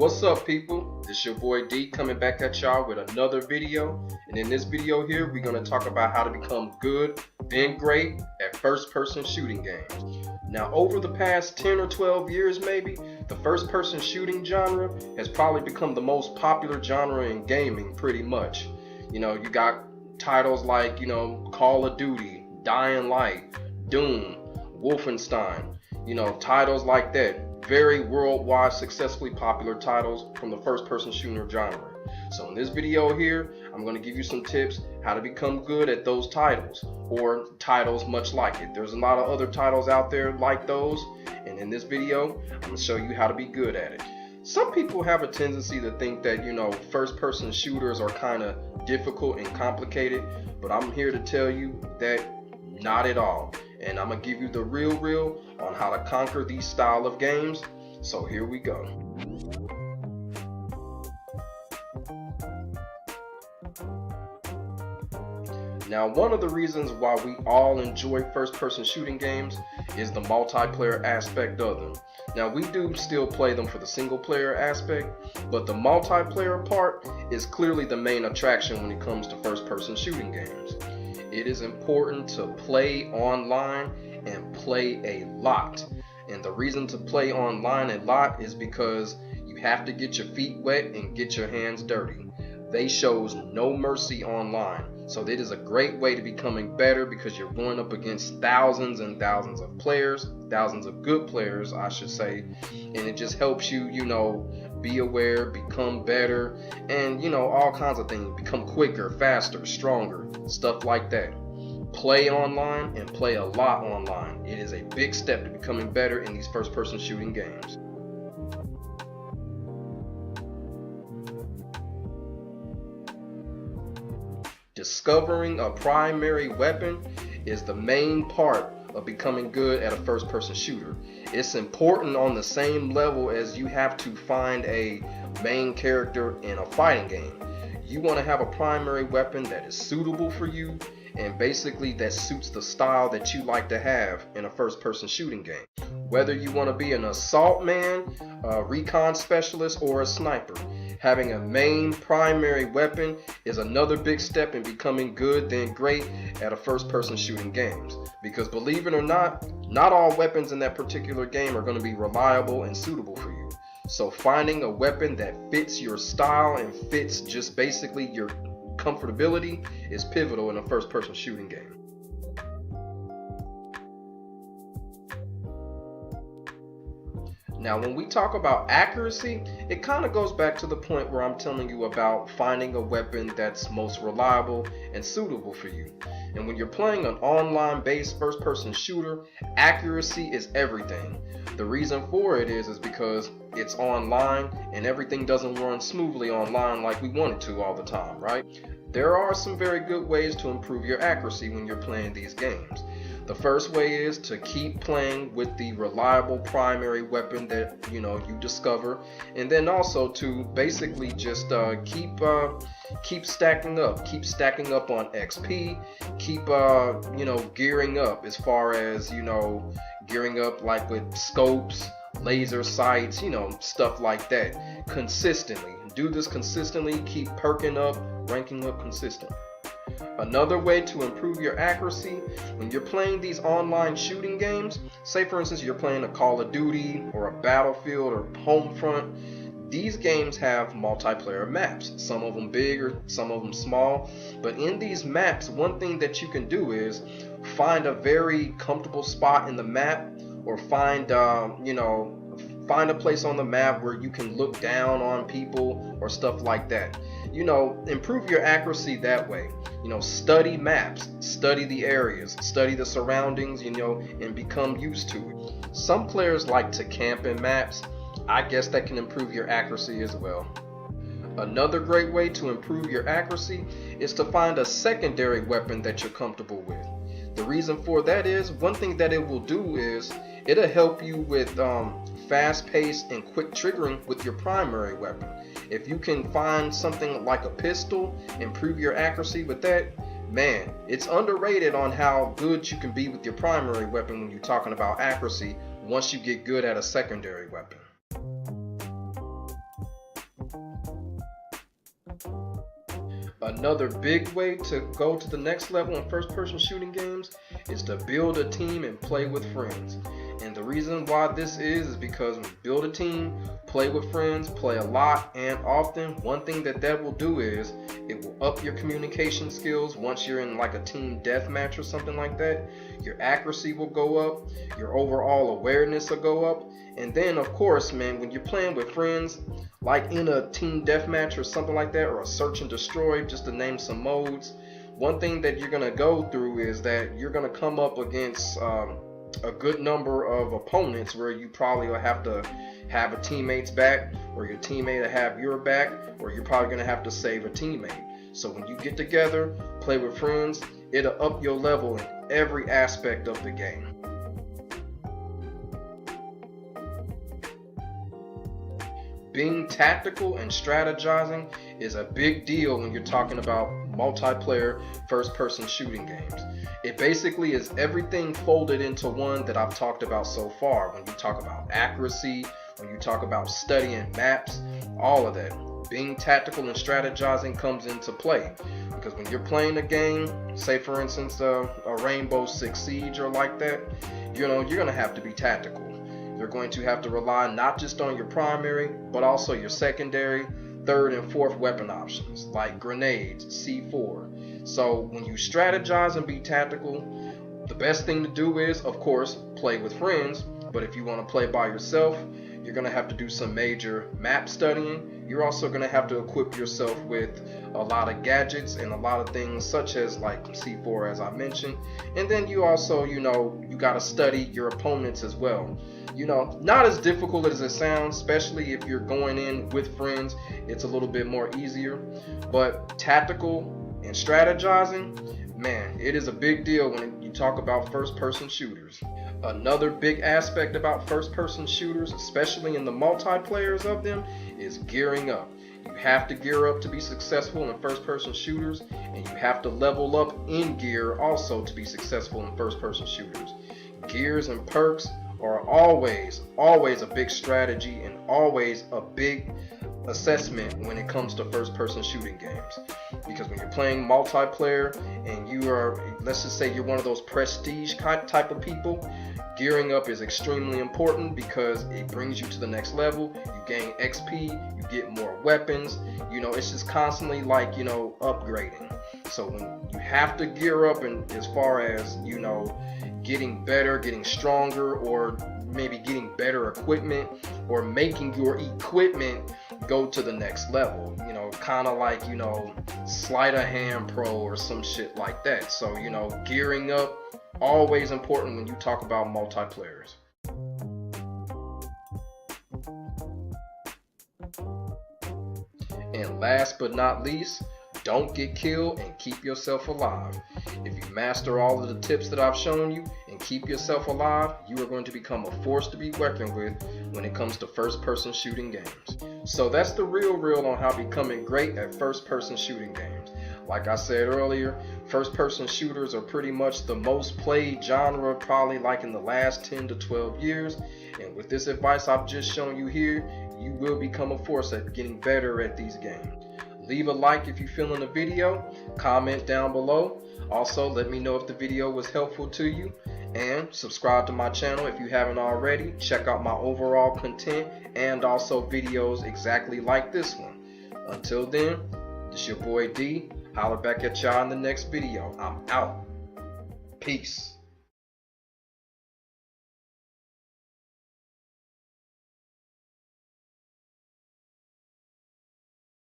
What's up, people? It's your boy D coming back at y'all with another video. And in this video here, we're going to talk about how to become good, then great at first-person shooting games. Now, over the past 10 or 12 years maybe, the first-person shooting genre has probably become the most popular genre in gaming pretty much. You got titles like, Call of Duty, Dying Light, Doom, Wolfenstein, titles like that. Very worldwide successfully popular titles from the first-person shooter genre. So in this video here, I'm going to give you some tips how to become good at those titles, or titles much like it. There's a lot of other titles out there like those, and in this video, I'm going to show you how to be good at it. Some people have a tendency to think that, first-person shooters are kind of difficult and complicated, but I'm here to tell you that not at all. And I'm going to give you the real on how to conquer these style of games. So here we go. Now, one of the reasons why we all enjoy first-person shooting games is the multiplayer aspect of them. Now, we do still play them for the single-player aspect, but the multiplayer part is clearly the main attraction when it comes to first-person shooting games. It is important to play online and play a lot. And the reason to play online a lot is because you have to get your feet wet and get your hands dirty. They shows no mercy online. So it is a great way to becoming better because you're going up against thousands and thousands of players, thousands of good players, I should say. And it just helps you, be aware, become better, and all kinds of things. Become quicker, faster, stronger, stuff like that. Play online and play a lot online. It is a big step to becoming better in these first-person shooting games. Discovering a primary weapon is the main part of becoming good at a first-person shooter. It's important on the same level as you have to find a main character in a fighting game. You want to have a primary weapon that is suitable for you and basically that suits the style that you like to have in a first-person shooting game. Whether you want to be an assault man, a recon specialist, or a sniper, having a main primary weapon is another big step in becoming good then great at a first-person shooting games. Because believe it or not all weapons in that particular game are going to be reliable and suitable for you. So finding a weapon that fits your style and fits just basically your comfortability is pivotal in a first-person shooting game. Now, when we talk about accuracy, it kind of goes back to the point where I'm telling you about finding a weapon that's most reliable and suitable for you. And when you're playing an online-based first-person shooter, accuracy is everything. The reason for it is because it's online and everything doesn't run smoothly online like we want it to all the time, right? There are some very good ways to improve your accuracy when you're playing these games. The first way is to keep playing with the reliable primary weapon that you discover, and then also to basically just keep stacking up on XP, keep gearing up as far as gearing up like with scopes, laser sights, stuff like that. Consistently do this consistently. Keep perking up, ranking up consistently. Another way to improve your accuracy when you're playing these online shooting games, say for instance you're playing a Call of Duty or a Battlefield or Homefront, these games have multiplayer maps, some of them big or some of them small, but in these maps one thing that you can do is find a very comfortable spot in the map, or find a place on the map where you can look down on people or stuff like that. Improve your accuracy that way. Study maps, study the areas, study the surroundings, and become used to it. Some players like to camp in maps. I guess that can improve your accuracy as well. Another great way to improve your accuracy is to find a secondary weapon that you're comfortable with. The reason for that is, one thing that it will do is it'll help you with fast-paced and quick triggering with your primary weapon. If you can find something like a pistol, improve your accuracy with that, man, it's underrated on how good you can be with your primary weapon when you're talking about accuracy once you get good at a secondary weapon. Another big way to go to the next level in first-person shooting games is to build a team and play with friends. And the reason why this is because when you build a team, play with friends, play a lot and often, one thing that will do is it will up your communication skills. Once you're in like a team deathmatch or something like that, your accuracy will go up, your overall awareness will go up. And then of course, man, when you're playing with friends, like in a team deathmatch or something like that, or a search and destroy, just to name some modes, one thing that you're gonna go through is that you're gonna come up against a good number of opponents where you probably will have to have a teammate's back, or your teammate will have your back, or you're probably gonna have to save a teammate. So when you get together, play with friends, it'll up your level in every aspect of the game. Being tactical and strategizing is a big deal when you're talking about multiplayer first-person shooting games. It basically is everything folded into one that I've talked about so far. When you talk about accuracy, when you talk about studying maps, all of that. Being tactical and strategizing comes into play. Because when you're playing a game, say for instance a Rainbow Six Siege or like that, you're gonna have to be tactical. You're going to have to rely not just on your primary, but also your secondary, third and fourth weapon options like grenades, C4. So when you strategize and be tactical, the best thing to do is, of course, play with friends. But if you want to play by yourself, you're going to have to do some major map studying. You're also going to have to equip yourself with a lot of gadgets and a lot of things such as like C4 as I mentioned. And then you also, you got to study your opponents as well. Not as difficult as it sounds, especially if you're going in with friends, it's a little bit more easier. But tactical and strategizing, man, it is a big deal when you talk about first-person shooters. Another big aspect about first-person shooters, especially in the multiplayers of them, is gearing up. You have to gear up to be successful in first-person shooters, and you have to level up in gear also to be successful in first-person shooters. Gears and perks are always a big strategy and always a big assessment when it comes to first-person shooting games. Because when you're playing multiplayer and you are, let's just say you're one of those prestige type of people, gearing up is extremely important because it brings you to the next level. You gain XP, you get more weapons, it's just constantly like, upgrading. So when you have to gear up, and as far as, getting better, getting stronger, or maybe getting better equipment, or making your equipment go to the next level, kind of like, Sleight of Hand Pro or some shit like that. So, gearing up, always important when you talk about multiplayers. And last but not least, don't get killed and keep yourself alive. If you master all of the tips that I've shown you and keep yourself alive, you are going to become a force to be reckoned with when it comes to first-person shooting games. So that's the real on how becoming great at first-person shooting games. Like I said earlier, first-person shooters are pretty much the most played genre probably like in the last 10 to 12 years. And with this advice I've just shown you here, you will become a force at getting better at these games. Leave a like if you're feeling the video, comment down below. Also, let me know if the video was helpful to you, and subscribe to my channel if you haven't already. Check out my overall content and also videos exactly like this one. Until then, this your boy D. Holler back at y'all in the next video. I'm out. Peace.